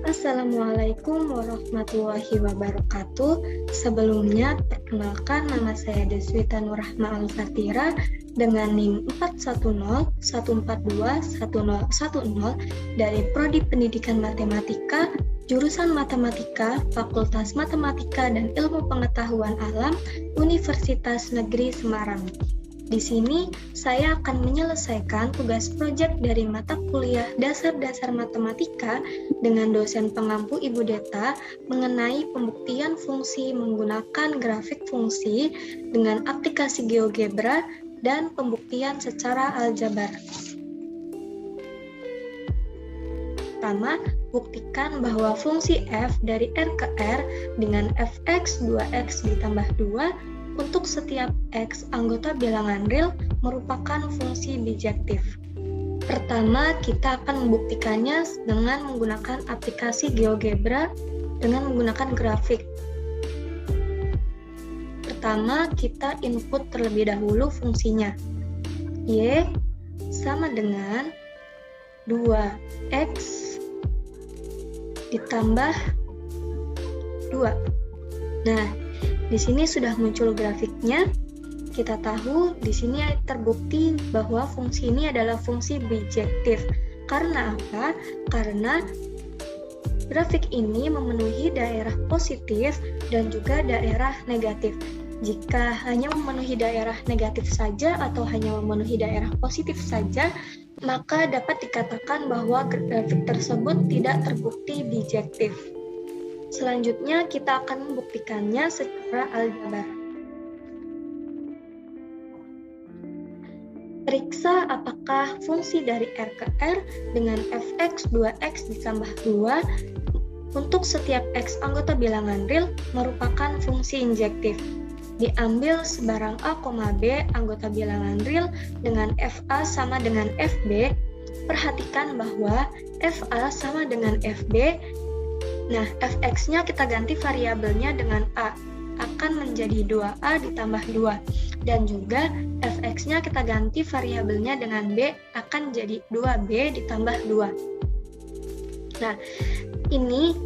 Assalamualaikum warahmatullahi wabarakatuh. Sebelumnya, perkenalkan nama saya Deswita Nurrahma Al-Fatira dengan NIM 41014211010 dari Prodi Pendidikan Matematika, Jurusan Matematika, Fakultas Matematika dan Ilmu Pengetahuan Alam, Universitas Negeri Semarang. Di sini, saya akan menyelesaikan tugas proyek dari mata kuliah Dasar-Dasar Matematika dengan dosen pengampu Ibu Deta mengenai pembuktian fungsi menggunakan grafik fungsi dengan aplikasi GeoGebra dan pembuktian secara aljabar. Pertama, buktikan bahwa fungsi f dari R ke R dengan fx 2x ditambah 2 untuk setiap X anggota bilangan real merupakan fungsi bijektif. Pertama, kita akan membuktikannya dengan menggunakan aplikasi GeoGebra dengan menggunakan grafik. Pertama, kita input terlebih dahulu fungsinya. Y sama dengan 2X ditambah 2. Nah, di sini sudah muncul grafiknya. Kita tahu di sini terbukti bahwa fungsi ini adalah fungsi bijektif. Karena apa? Karena grafik ini memenuhi daerah positif dan juga daerah negatif. Jika hanya memenuhi daerah negatif saja atau hanya memenuhi daerah positif saja, maka dapat dikatakan bahwa grafik tersebut tidak terbukti bijektif. Selanjutnya, kita akan membuktikannya secara aljabar. Periksa apakah fungsi dari R ke R dengan fx 2x ditambah 2 untuk setiap X anggota bilangan real merupakan fungsi injektif. Diambil sebarang A, B anggota bilangan real dengan FA sama dengan FB. Perhatikan bahwa FA sama dengan FB. Nah, fx-nya kita ganti variabelnya dengan A, akan menjadi 2A ditambah 2. Dan juga fx-nya kita ganti variabelnya dengan B, akan jadi 2B ditambah 2. Nah, ini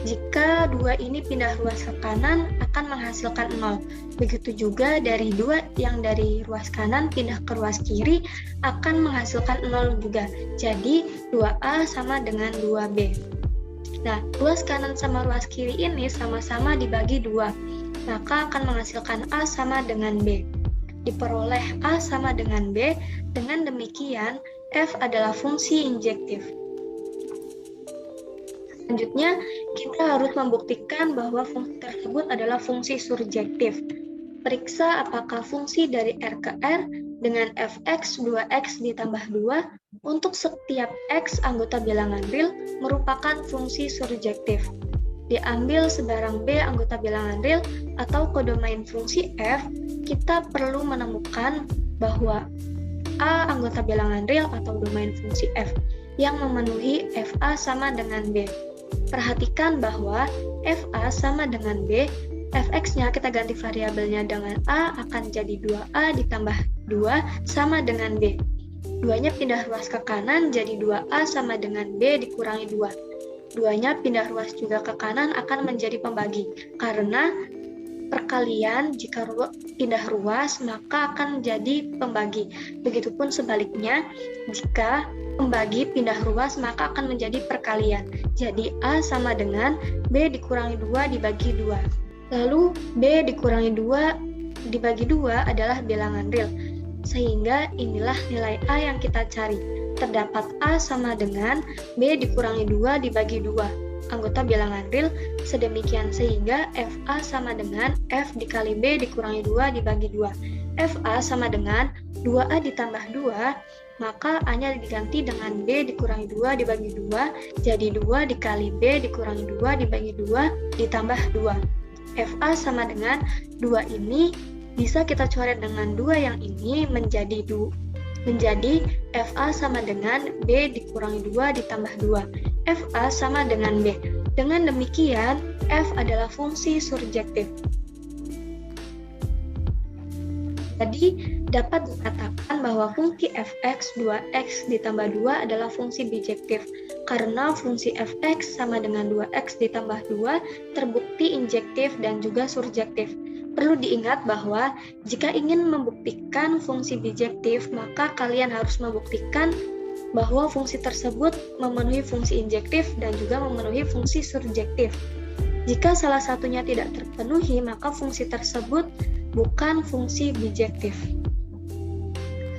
jika 2 ini pindah ruas ke kanan akan menghasilkan 0. Begitu juga dari 2 yang dari ruas kanan pindah ke ruas kiri akan menghasilkan 0 juga. Jadi 2A sama dengan 2B. Nah, ruas kanan sama ruas kiri ini sama-sama dibagi 2, maka akan menghasilkan A sama dengan B. Diperoleh A sama dengan B, dengan demikian F adalah fungsi injektif. Selanjutnya, kita harus membuktikan bahwa fungsi tersebut adalah fungsi surjektif. Periksa apakah fungsi dari R ke R dengan fx 2x ditambah 2 untuk setiap X anggota bilangan real merupakan fungsi surjektif. Diambil sebarang B anggota bilangan real atau kodomain fungsi f, kita perlu menemukan bahwa A anggota bilangan real atau domain fungsi f yang memenuhi FA sama dengan B. Perhatikan bahwa FA sama dengan B, fx-nya kita ganti variabelnya dengan A akan jadi 2A ditambah 2 sama dengan B. 2-nya pindah ruas ke kanan jadi 2A sama dengan B dikurangi 2. 2-nya pindah ruas juga ke kanan akan menjadi pembagi. Karena perkalian jika pindah ruas maka akan jadi pembagi. Begitupun sebaliknya, jika pembagi pindah ruas maka akan menjadi perkalian. Jadi A sama dengan B dikurangi 2 dibagi 2. Lalu B dikurangi 2 dibagi 2 adalah bilangan real. Sehingga inilah nilai A yang kita cari. Terdapat A sama dengan B dikurangi 2 dibagi 2. Anggota bilangan real, sedemikian sehingga FA sama dengan F dikali B dikurangi 2 dibagi 2. FA sama dengan 2A ditambah 2, maka A-nya diganti dengan B dikurangi 2 dibagi 2, jadi 2 dikali B dikurangi 2 dibagi 2 ditambah 2. FA sama dengan 2 ini bisa kita coret dengan 2 yang ini menjadi FA sama dengan B dikurangi 2 ditambah 2. FA sama dengan B. Dengan demikian, F adalah fungsi surjektif. Jadi, dapat dikatakan bahwa fungsi fx 2x ditambah 2 adalah fungsi bijektif karena fungsi fx sama dengan 2x ditambah 2 terbukti injektif dan juga surjektif. Perlu diingat bahwa jika ingin membuktikan fungsi bijektif, maka kalian harus membuktikan bahwa fungsi tersebut memenuhi fungsi injektif dan juga memenuhi fungsi surjektif. Jika salah satunya tidak terpenuhi, maka fungsi tersebut bukan fungsi bijektif.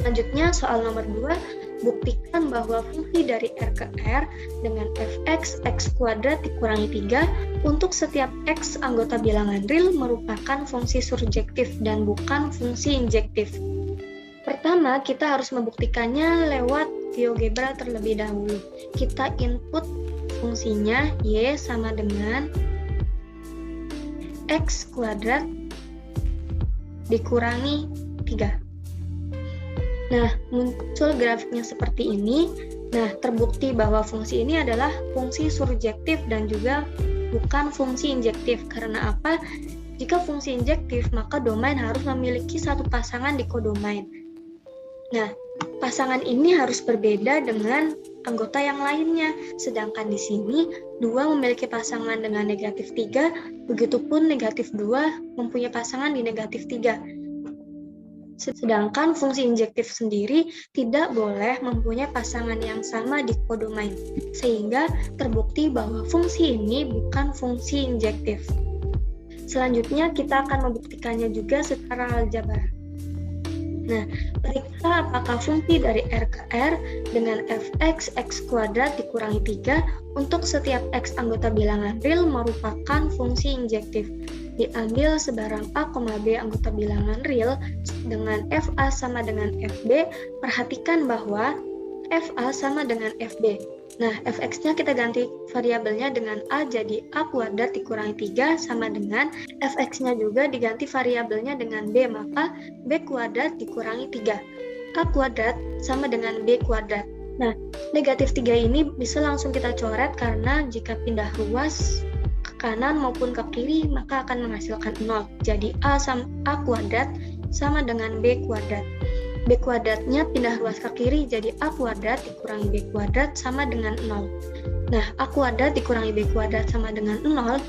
Selanjutnya soal nomor 2, buktikan bahwa fungsi dari R ke R dengan fx x kuadrat dikurangi 3 untuk setiap x anggota bilangan real merupakan fungsi surjektif dan bukan fungsi injektif. Pertama, kita harus membuktikannya lewat GeoGebra terlebih dahulu. Kita input fungsinya y sama dengan x kuadrat dikurangi 3. Nah, muncul grafiknya seperti ini. Nah, terbukti bahwa fungsi ini adalah fungsi surjektif dan juga bukan fungsi injektif. Karena apa? Jika fungsi injektif, maka domain harus memiliki satu pasangan di kodomain. Nah, pasangan ini harus berbeda dengan anggota yang lainnya. Sedangkan di sini, 2 memiliki pasangan dengan negatif 3, begitupun negatif 2 mempunyai pasangan di negatif 3. Sedangkan fungsi injektif sendiri tidak boleh mempunyai pasangan yang sama di kodomain, sehingga terbukti bahwa fungsi ini bukan fungsi injektif. Selanjutnya kita akan membuktikannya juga secara aljabar. Nah, periksa apakah fungsi dari R ke R dengan fx x kuadrat dikurangi 3 untuk setiap x anggota bilangan real merupakan fungsi injektif. Diambil sebarang A, B anggota bilangan real dengan FA sama dengan FB, perhatikan bahwa FA sama dengan FB. Nah, fx-nya kita ganti variabelnya dengan A, jadi A kuadrat dikurangi 3 sama dengan fx-nya juga diganti variabelnya dengan B, maka B kuadrat dikurangi 3. A kuadrat sama dengan B kuadrat. Nah, negatif 3 ini bisa langsung kita coret karena jika pindah ruas kanan maupun ke kiri maka akan menghasilkan 0. Jadi A kuadrat sama dengan B kuadrat. B kuadratnya pindah ruas ke kiri jadi A kuadrat dikurangi B kuadrat sama dengan 0. Nah, A kuadrat dikurangi B kuadrat sama dengan 0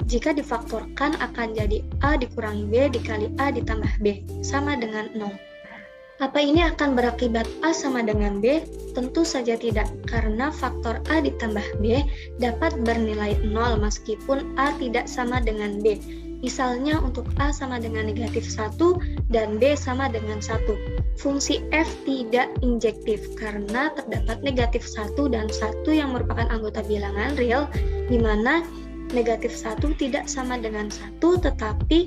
jika difaktorkan akan jadi A dikurangi B dikali A ditambah B sama dengan 0. Apa ini akan berakibat A sama dengan B? Tentu saja tidak, karena faktor A ditambah B dapat bernilai 0 meskipun A tidak sama dengan B. Misalnya untuk A sama dengan negatif 1 dan B sama dengan 1. Fungsi F tidak injektif karena terdapat negatif 1 dan 1 yang merupakan anggota bilangan real, di mana negatif 1 tidak sama dengan 1, tetapi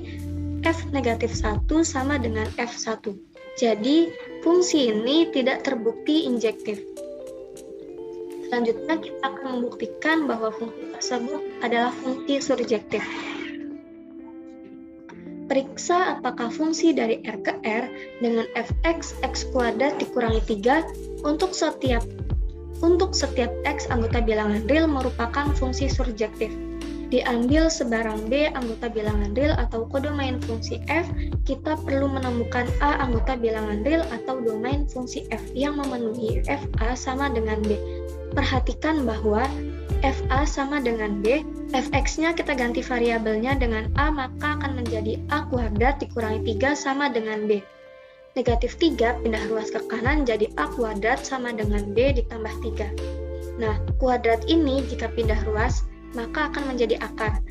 F negatif 1 sama dengan F1. Jadi, fungsi ini tidak terbukti injektif. Selanjutnya, kita akan membuktikan bahwa fungsi tersebut adalah fungsi surjektif. Periksa apakah fungsi dari R ke R dengan fx x kuadrat dikurangi 3 untuk setiap x anggota bilangan real merupakan fungsi surjektif. Diambil sebarang B anggota bilangan real atau kodomain fungsi F, kita perlu menemukan A anggota bilangan real atau domain fungsi F yang memenuhi FA sama dengan B. Perhatikan bahwa FA sama dengan B, fx-nya kita ganti variabelnya dengan A, maka akan menjadi A kuadrat dikurangi 3 sama dengan B. Negatif 3 pindah ruas ke kanan jadi A kuadrat sama dengan B ditambah 3. Nah, kuadrat ini jika pindah ruas, maka akan menjadi akar.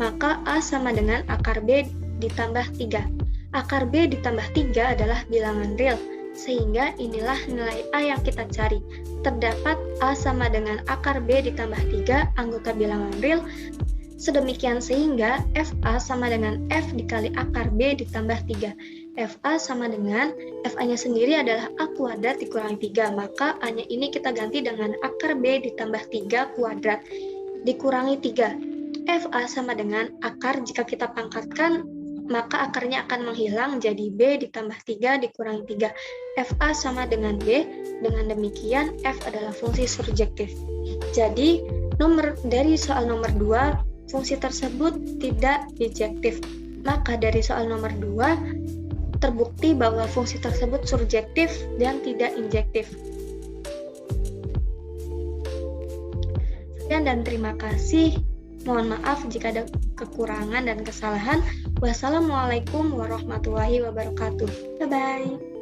Maka A sama dengan akar B ditambah 3. Akar B ditambah 3 adalah bilangan real, sehingga inilah nilai A yang kita cari. Terdapat A sama dengan akar B ditambah 3 anggota bilangan real, sedemikian sehingga FA sama dengan F dikali akar B ditambah 3. FA sama dengan FA-nya sendiri adalah A kuadrat dikurangi 3, maka A-nya ini kita ganti dengan akar B ditambah 3 kuadrat dikurangi 3. FA sama dengan akar, jika kita pangkatkan maka akarnya akan menghilang jadi B ditambah 3 dikurangi 3. FA sama dengan B, dengan demikian F adalah fungsi surjektif. Jadi dari soal nomor 2, fungsi tersebut tidak bijektif. Maka dari soal nomor 2, terbukti bahwa fungsi tersebut surjektif dan tidak injektif. Sekian dan terima kasih. Mohon maaf jika ada kekurangan dan kesalahan. Wassalamualaikum warahmatullahi wabarakatuh. Bye-bye.